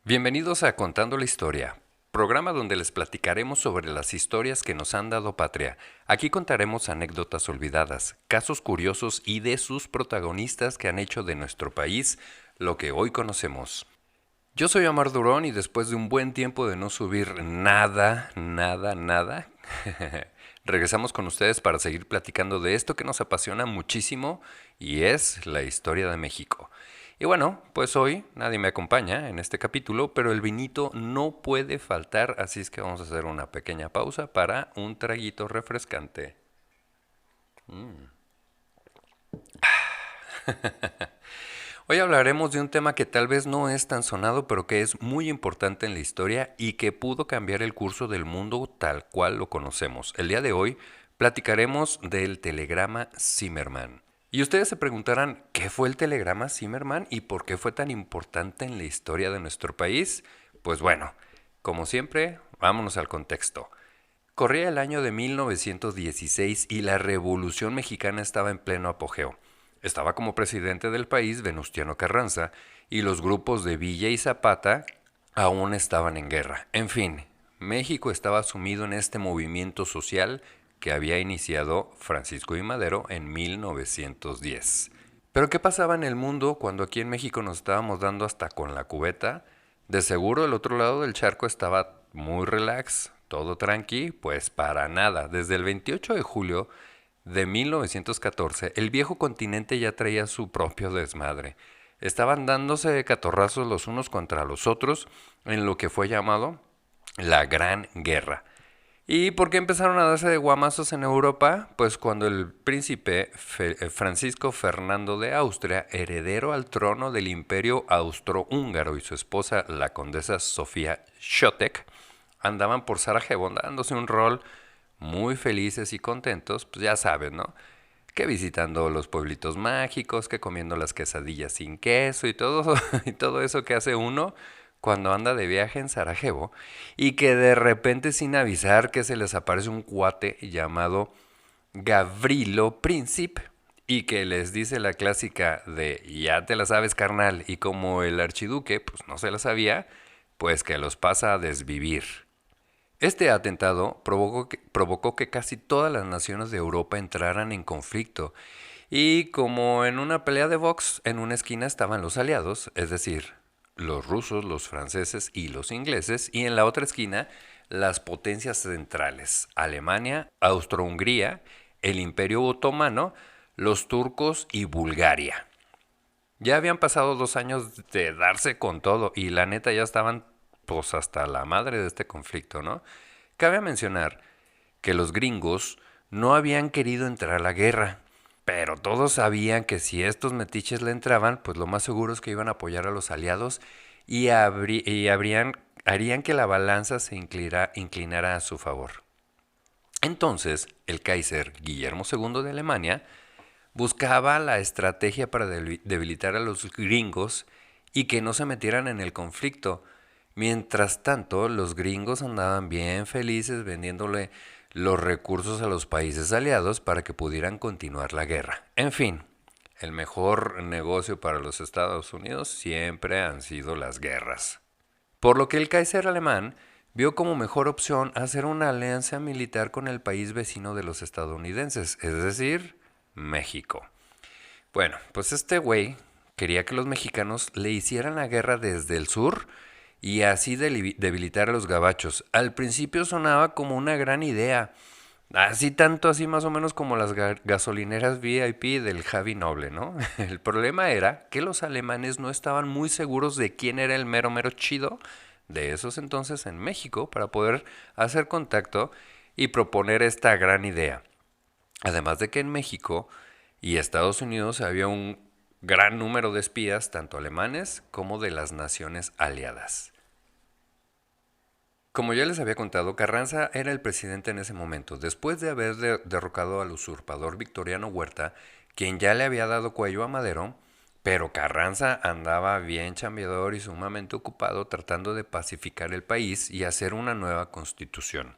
Bienvenidos a Contando la Historia, programa donde les platicaremos sobre las historias que nos han dado patria. Aquí contaremos anécdotas olvidadas, casos curiosos y de sus protagonistas que han hecho de nuestro país lo que hoy conocemos. Yo soy Omar Durón y después de un buen tiempo de no subir nada, regresamos con ustedes para seguir platicando de esto que nos apasiona muchísimo y es la historia de México. Y bueno, pues hoy nadie me acompaña en este capítulo, pero el vinito no puede faltar, así es que vamos a hacer una pequeña pausa para un traguito refrescante. Hoy hablaremos de un tema que tal vez no es tan sonado, pero que es muy importante en la historia y que pudo cambiar el curso del mundo tal cual lo conocemos. El día de hoy platicaremos del telegrama Zimmermann. Y ustedes se preguntarán, ¿qué fue el telegrama Zimmermann y por qué fue tan importante en la historia de nuestro país? Pues bueno, como siempre, vámonos al contexto. Corría el año de 1916 y la Revolución Mexicana estaba en pleno apogeo. Estaba como presidente del país Venustiano Carranza y los grupos de Villa y Zapata aún estaban en guerra. En fin, México estaba sumido en este movimiento social que había iniciado Francisco I. Madero en 1910. Pero ¿qué pasaba en el mundo cuando aquí en México nos estábamos dando hasta con la cubeta? De seguro el otro lado del charco estaba muy relax, todo tranqui, pues para nada. Desde el 28 de julio de 1914, el viejo continente ya traía su propio desmadre. Estaban dándose catorrazos los unos contra los otros en lo que fue llamado la Gran Guerra. ¿Y por qué empezaron a darse de guamazos en Europa? Pues cuando el príncipe Francisco Fernando de Austria, heredero al trono del imperio austrohúngaro, y su esposa, la condesa Sofía Chotek, andaban por Sarajevo dándose un rol muy felices y contentos, pues ya sabes, ¿no? Que visitando los pueblitos mágicos, que comiendo las quesadillas sin queso y todo, y todo eso que hace uno cuando anda de viaje en Sarajevo y que de repente sin avisar que se les aparece un cuate llamado Gavrilo Princip y que les dice la clásica de ya te la sabes carnal y como el archiduque pues no se la sabía, pues que los pasa a desvivir. Este atentado provocó que casi todas las naciones de Europa entraran en conflicto y como en una pelea de box, en una esquina estaban los aliados, es decir, los rusos, los franceses y los ingleses, y en la otra esquina las potencias centrales, Alemania, Austro-Hungría, el Imperio Otomano, los turcos y Bulgaria. Ya habían pasado 2 años de darse con todo y la neta ya estaban pues hasta la madre de este conflicto, ¿no? Cabe mencionar que los gringos no habían querido entrar a la guerra, pero todos sabían que si estos metiches le entraban, pues lo más seguro es que iban a apoyar a los aliados y, harían que la balanza se inclinara a su favor. Entonces, el Kaiser Guillermo II de Alemania buscaba la estrategia para debilitar a los gringos y que no se metieran en el conflicto. Mientras tanto, los gringos andaban bien felices vendiéndole los recursos a los países aliados para que pudieran continuar la guerra. En fin, el mejor negocio para los Estados Unidos siempre han sido las guerras. Por lo que el Kaiser alemán vio como mejor opción hacer una alianza militar con el país vecino de los estadounidenses, es decir, México. Bueno, pues este güey quería que los mexicanos le hicieran la guerra desde el sur y así debilitar a los gabachos. Al principio sonaba como una gran idea, así tanto así más o menos como las gasolineras VIP del Javi Noble, ¿no? El problema era que los alemanes no estaban muy seguros de quién era el mero mero chido de esos entonces en México para poder hacer contacto y proponer esta gran idea. Además de que en México y Estados Unidos había un gran número de espías, tanto alemanes como de las naciones aliadas. Como ya les había contado, Carranza era el presidente en ese momento, después de haber derrocado al usurpador Victoriano Huerta, quien ya le había dado cuello a Madero, pero Carranza andaba bien chambeador y sumamente ocupado tratando de pacificar el país y hacer una nueva constitución.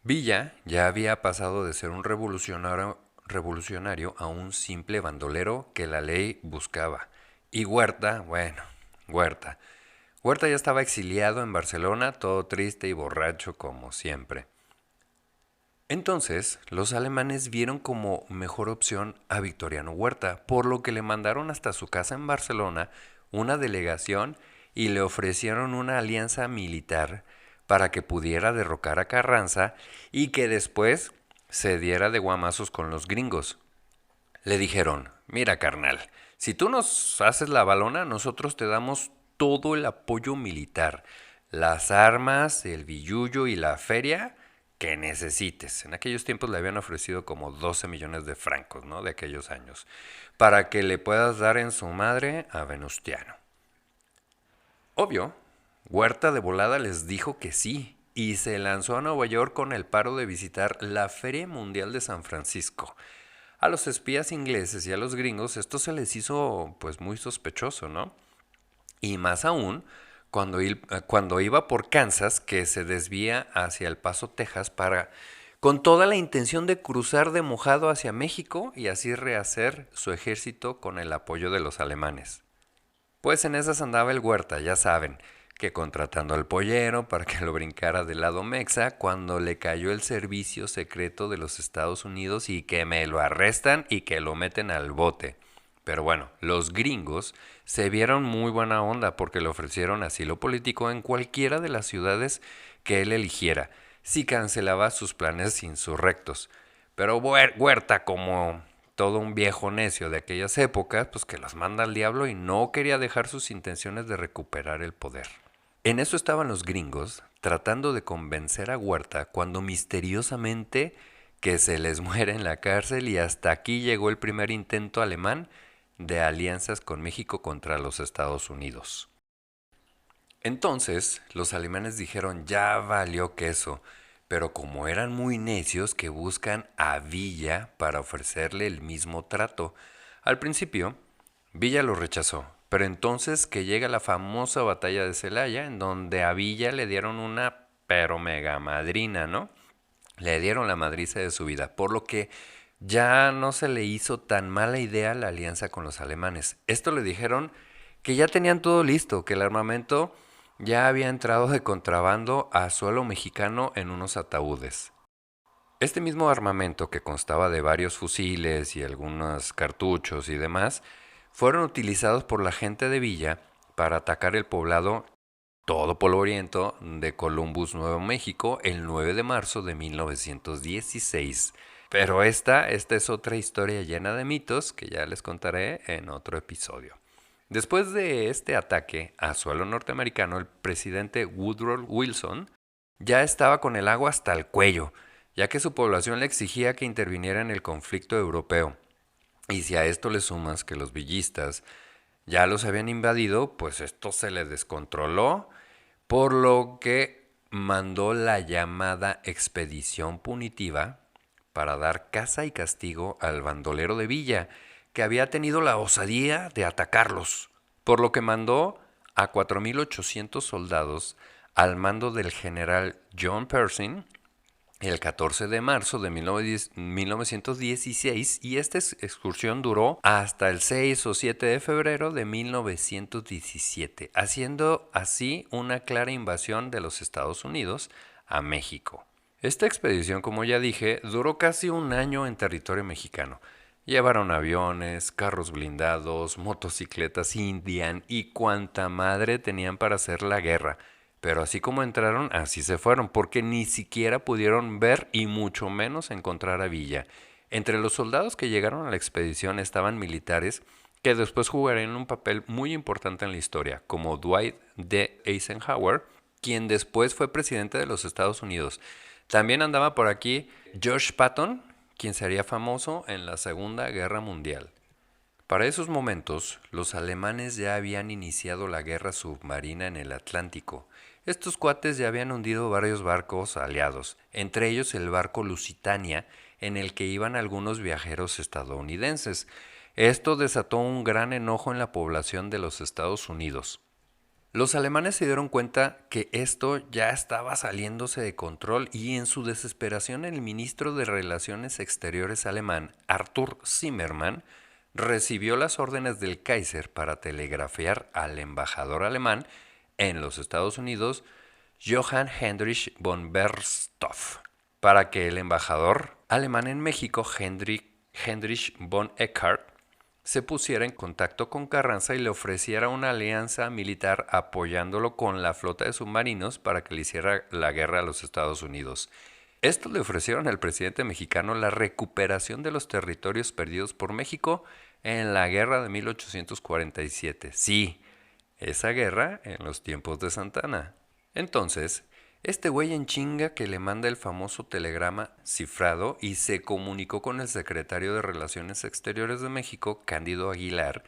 Villa ya había pasado de ser un revolucionario a un simple bandolero que la ley buscaba. Y Huerta, bueno, Huerta. Huerta ya estaba exiliado en Barcelona, todo triste y borracho como siempre. Entonces, los alemanes vieron como mejor opción a Victoriano Huerta, por lo que le mandaron hasta su casa en Barcelona una delegación y le ofrecieron una alianza militar para que pudiera derrocar a Carranza y que después se diera de guamazos con los gringos. Le dijeron, mira carnal, si tú nos haces la balona, nosotros te damos todo el apoyo militar, las armas, el billullo y la feria que necesites. En aquellos tiempos le habían ofrecido como 12 millones de francos, ¿no? De aquellos años, para que le puedas dar en su madre a Venustiano. Obvio, Huerta de volada les dijo que sí y se lanzó a Nueva York con el paro de visitar la Feria Mundial de San Francisco. A los espías ingleses y a los gringos esto se les hizo pues muy sospechoso, ¿no? Y más aún cuando iba por Kansas, que se desvía hacia El Paso, Texas, con toda la intención de cruzar de mojado hacia México y así rehacer su ejército con el apoyo de los alemanes. Pues en esas andaba el Huerta, ya saben, que contratando al pollero para que lo brincara del lado mexa cuando le cayó el servicio secreto de los Estados Unidos y que me lo arrestan y que lo meten al bote. Pero bueno, los gringos se vieron muy buena onda porque le ofrecieron asilo político en cualquiera de las ciudades que él eligiera, si cancelaba sus planes insurrectos. Pero Huerta, como todo un viejo necio de aquellas épocas, pues que las manda al diablo y no quería dejar sus intenciones de recuperar el poder. En eso estaban los gringos, tratando de convencer a Huerta cuando misteriosamente que se les muere en la cárcel y hasta aquí llegó el primer intento alemán de alianzas con México contra los Estados Unidos. Entonces, los alemanes dijeron, ya valió queso, pero como eran muy necios que buscan a Villa para ofrecerle el mismo trato. Al principio, Villa lo rechazó, pero entonces que llega la famosa batalla de Celaya, en donde a Villa le dieron una pero mega madrina, ¿no? Le dieron la madriza de su vida, por lo que ya no se le hizo tan mala idea la alianza con los alemanes. Esto le dijeron que ya tenían todo listo, que el armamento ya había entrado de contrabando a suelo mexicano en unos ataúdes. Este mismo armamento, que constaba de varios fusiles y algunos cartuchos y demás, fueron utilizados por la gente de Villa para atacar el poblado todo polvoriento de Columbus, Nuevo México, el 9 de marzo de 1916. Pero esta es otra historia llena de mitos que ya les contaré en otro episodio. Después de este ataque a suelo norteamericano, el presidente Woodrow Wilson ya estaba con el agua hasta el cuello, ya que su población le exigía que interviniera en el conflicto europeo. Y si a esto le sumas que los villistas ya los habían invadido, pues esto se le descontroló, por lo que mandó la llamada expedición punitiva para dar caza y castigo al bandolero de Villa, que había tenido la osadía de atacarlos, por lo que mandó a 4.800 soldados al mando del general John Pershing el 14 de marzo de 1916 y esta excursión duró hasta el 6 o 7 de febrero de 1917, haciendo así una clara invasión de los Estados Unidos a México. Esta expedición, como ya dije, duró casi un año en territorio mexicano. Llevaron aviones, carros blindados, motocicletas Indian y cuanta madre tenían para hacer la guerra. Pero así como entraron, así se fueron, porque ni siquiera pudieron ver y mucho menos encontrar a Villa. Entre los soldados que llegaron a la expedición estaban militares que después jugarían un papel muy importante en la historia, como Dwight D. Eisenhower, quien después fue presidente de los Estados Unidos. También andaba por aquí George Patton, quien sería famoso en la Segunda Guerra Mundial. Para esos momentos, los alemanes ya habían iniciado la guerra submarina en el Atlántico. Estos cuates ya habían hundido varios barcos aliados, entre ellos el barco Lusitania, en el que iban algunos viajeros estadounidenses. Esto desató un gran enojo en la población de los Estados Unidos. Los alemanes se dieron cuenta que esto ya estaba saliéndose de control y en su desesperación el ministro de Relaciones Exteriores alemán, Arthur Zimmermann, recibió las órdenes del Kaiser para telegrafiar al embajador alemán en los Estados Unidos, Johann Heinrich von Bernstorff, para que el embajador alemán en México, Heinrich von Eckart, se pusiera en contacto con Carranza y le ofreciera una alianza militar apoyándolo con la flota de submarinos para que le hiciera la guerra a los Estados Unidos. Esto le ofrecieron al presidente mexicano la recuperación de los territorios perdidos por México en la guerra de 1847. Sí, esa guerra en los tiempos de Santana. Entonces, este güey en chinga que le manda el famoso telegrama cifrado y se comunicó con el secretario de Relaciones Exteriores de México, Cándido Aguilar,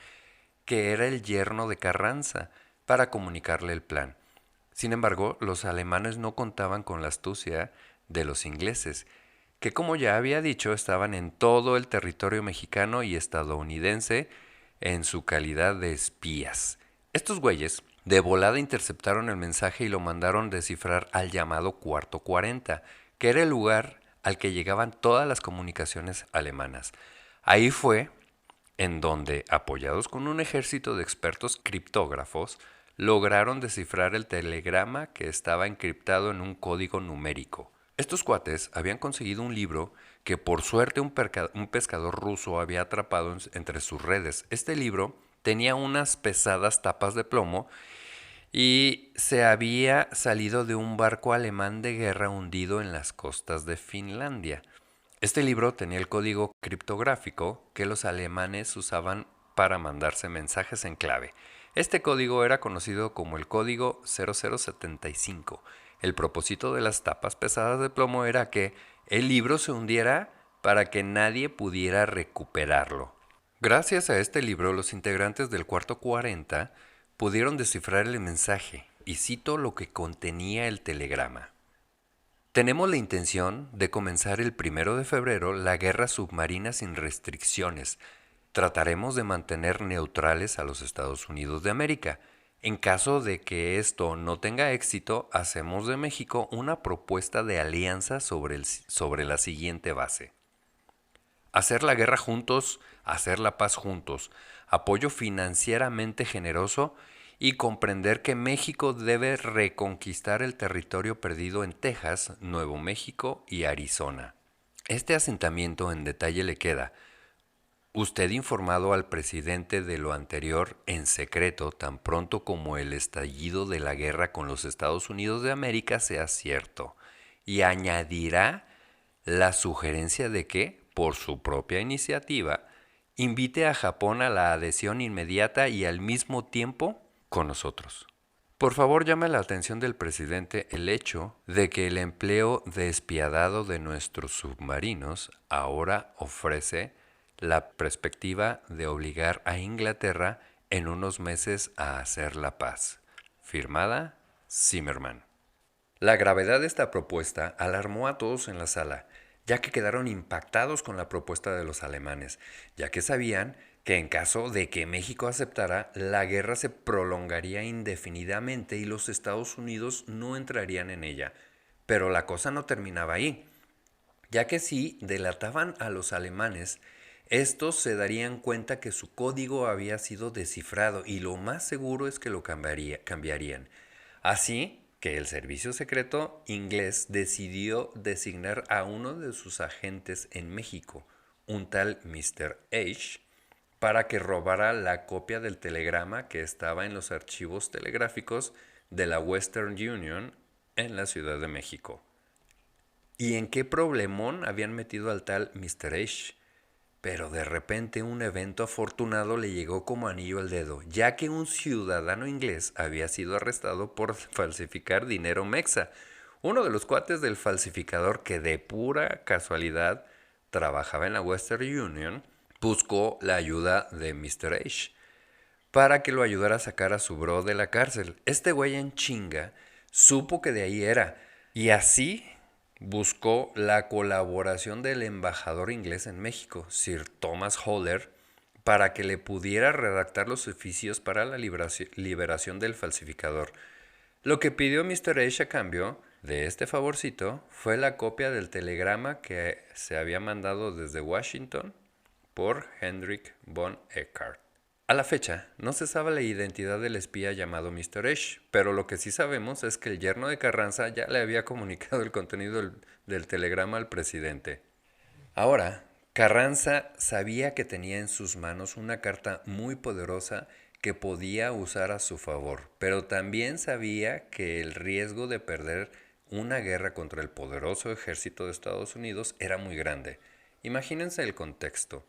que era el yerno de Carranza, para comunicarle el plan. Sin embargo, los alemanes no contaban con la astucia de los ingleses, que como ya había dicho, estaban en todo el territorio mexicano y estadounidense en su calidad de espías. Estos güeyes de volada interceptaron el mensaje y lo mandaron descifrar al llamado Cuarto 40, que era el lugar al que llegaban todas las comunicaciones alemanas. Ahí fue en donde, apoyados con un ejército de expertos criptógrafos, lograron descifrar el telegrama que estaba encriptado en un código numérico. Estos cuates habían conseguido un libro que por suerte un pescador ruso había atrapado entre sus redes. Este libro tenía unas pesadas tapas de plomo y se había salido de un barco alemán de guerra hundido en las costas de Finlandia. Este libro tenía el código criptográfico que los alemanes usaban para mandarse mensajes en clave. Este código era conocido como el código 0075. El propósito de las tapas pesadas de plomo era que el libro se hundiera para que nadie pudiera recuperarlo. Gracias a este libro, los integrantes del Cuarto 40 pudieron descifrar el mensaje, y cito lo que contenía el telegrama. Tenemos la intención de comenzar el 1 de febrero la guerra submarina sin restricciones. Trataremos de mantener neutrales a los Estados Unidos de América. En caso de que esto no tenga éxito, hacemos de México una propuesta de alianza sobre la siguiente base. Hacer la guerra juntos, hacer la paz juntos, apoyo financieramente generoso y comprender que México debe reconquistar el territorio perdido en Texas, Nuevo México y Arizona. Este asentamiento en detalle le queda. Usted informado al presidente de lo anterior en secreto tan pronto como el estallido de la guerra con los Estados Unidos de América sea cierto, y añadirá la sugerencia de que, por su propia iniciativa, invite a Japón a la adhesión inmediata y al mismo tiempo con nosotros. Por favor, llame la atención del presidente el hecho de que el empleo despiadado de nuestros submarinos ahora ofrece la perspectiva de obligar a Inglaterra en unos meses a hacer la paz. Firmada, Zimmerman. La gravedad de esta propuesta alarmó a todos en la sala, ya que quedaron impactados con la propuesta de los alemanes, ya que sabían que en caso de que México aceptara, la guerra se prolongaría indefinidamente y los Estados Unidos no entrarían en ella. Pero la cosa no terminaba ahí, ya que si delataban a los alemanes, estos se darían cuenta que su código había sido descifrado y lo más seguro es que lo cambiarían. Así que el servicio secreto inglés decidió designar a uno de sus agentes en México, un tal Mr. H, para que robara la copia del telegrama que estaba en los archivos telegráficos de la Western Union en la Ciudad de México. ¿Y en qué problemón habían metido al tal Mr. H? Pero de repente un evento afortunado le llegó como anillo al dedo, ya que un ciudadano inglés había sido arrestado por falsificar dinero mexa. Uno de los cuates del falsificador, que de pura casualidad trabajaba en la Western Union, buscó la ayuda de Mr. H para que lo ayudara a sacar a su bro de la cárcel. Este güey en chinga supo que de ahí era, y así buscó la colaboración del embajador inglés en México, Sir Thomas Howler, para que le pudiera redactar los oficios para la liberación del falsificador. Lo que pidió Mr. H a cambio de este favorcito fue la copia del telegrama que se había mandado desde Washington por Heinrich von Eckart. A la fecha, no se sabe la identidad del espía llamado Mr. Esch, pero lo que sí sabemos es que el yerno de Carranza ya le había comunicado el contenido del telegrama al presidente. Ahora, Carranza sabía que tenía en sus manos una carta muy poderosa que podía usar a su favor, pero también sabía que el riesgo de perder una guerra contra el poderoso ejército de Estados Unidos era muy grande. Imagínense el contexto.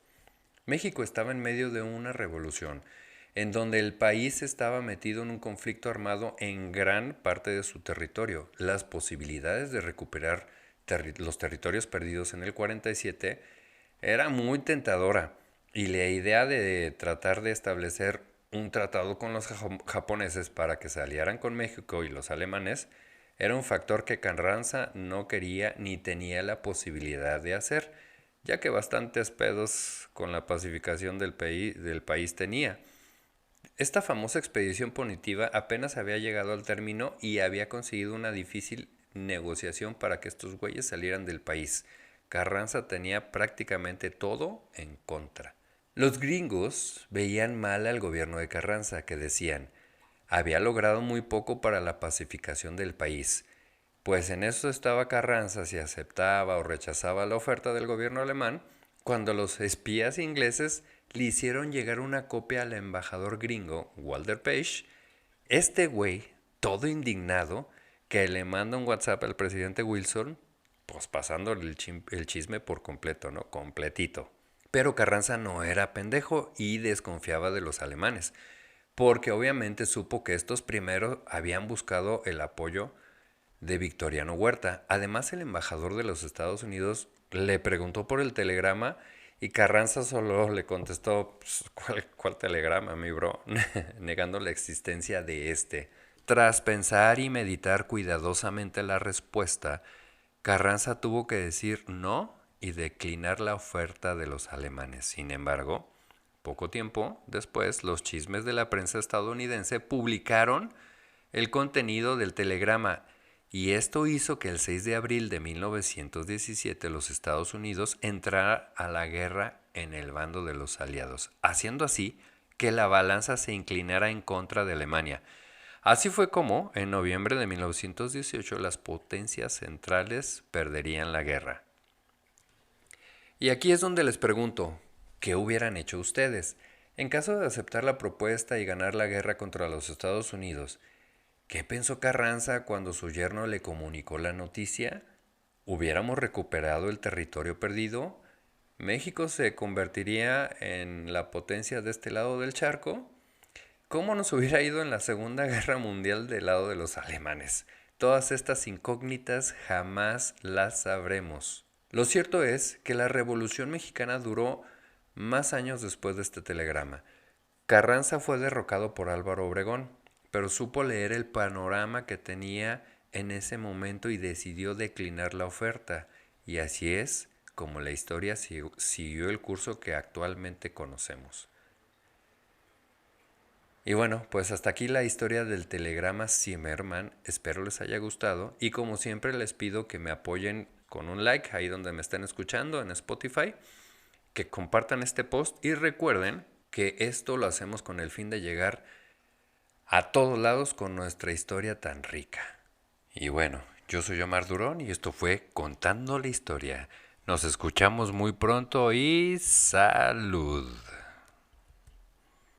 México estaba en medio de una revolución, en donde el país estaba metido en un conflicto armado en gran parte de su territorio. Las posibilidades de recuperar los territorios perdidos en el 47 era muy tentadora, y la idea de tratar de establecer un tratado con los japoneses para que se aliaran con México y los alemanes era un factor que Carranza no quería ni tenía la posibilidad de hacer, ya que bastantes pedos con la pacificación del país tenía. Esta famosa expedición punitiva apenas había llegado al término y había conseguido una difícil negociación para que estos güeyes salieran del país. Carranza tenía prácticamente todo en contra. Los gringos veían mal al gobierno de Carranza, que decían, había logrado muy poco para la pacificación del país, pues en eso estaba Carranza si aceptaba o rechazaba la oferta del gobierno alemán, cuando los espías ingleses le hicieron llegar una copia al embajador gringo, Walter Page. Este güey, todo indignado, que le manda un WhatsApp al presidente Wilson, pues pasándole el chisme por completo, ¿no? Completito. Pero Carranza no era pendejo y desconfiaba de los alemanes, porque obviamente supo que estos primeros habían buscado el apoyo de Victoriano Huerta. Además, el embajador de los Estados Unidos le preguntó por el telegrama y Carranza solo le contestó, pues, ¿cuál telegrama, mi bro? Negando la existencia de este. Tras pensar y meditar cuidadosamente la respuesta, Carranza tuvo que decir no y declinar la oferta de los alemanes. Sin embargo, poco tiempo después, los chismes de la prensa estadounidense publicaron el contenido del telegrama, y esto hizo que el 6 de abril de 1917 los Estados Unidos entrara a la guerra en el bando de los aliados, haciendo así que la balanza se inclinara en contra de Alemania. Así fue como, en noviembre de 1918, las potencias centrales perderían la guerra. Y aquí es donde les pregunto, ¿qué hubieran hecho ustedes? En caso de aceptar la propuesta y ganar la guerra contra los Estados Unidos, ¿qué pensó Carranza cuando su yerno le comunicó la noticia? ¿Hubiéramos recuperado el territorio perdido? ¿México se convertiría en la potencia de este lado del charco? ¿Cómo nos hubiera ido en la Segunda Guerra Mundial del lado de los alemanes? Todas estas incógnitas jamás las sabremos. Lo cierto es que la Revolución Mexicana duró más años después de este telegrama. Carranza fue derrocado por Álvaro Obregón, pero supo leer el panorama que tenía en ese momento y decidió declinar la oferta. Y así es como la historia siguió el curso que actualmente conocemos. Y bueno, pues hasta aquí la historia del telegrama Zimmermann. Espero les haya gustado y como siempre les pido que me apoyen con un like ahí donde me estén escuchando en Spotify, que compartan este post y recuerden que esto lo hacemos con el fin de llegar a todos lados con nuestra historia tan rica. Y bueno, yo soy Omar Durón y esto fue Contando la Historia. Nos escuchamos muy pronto y salud.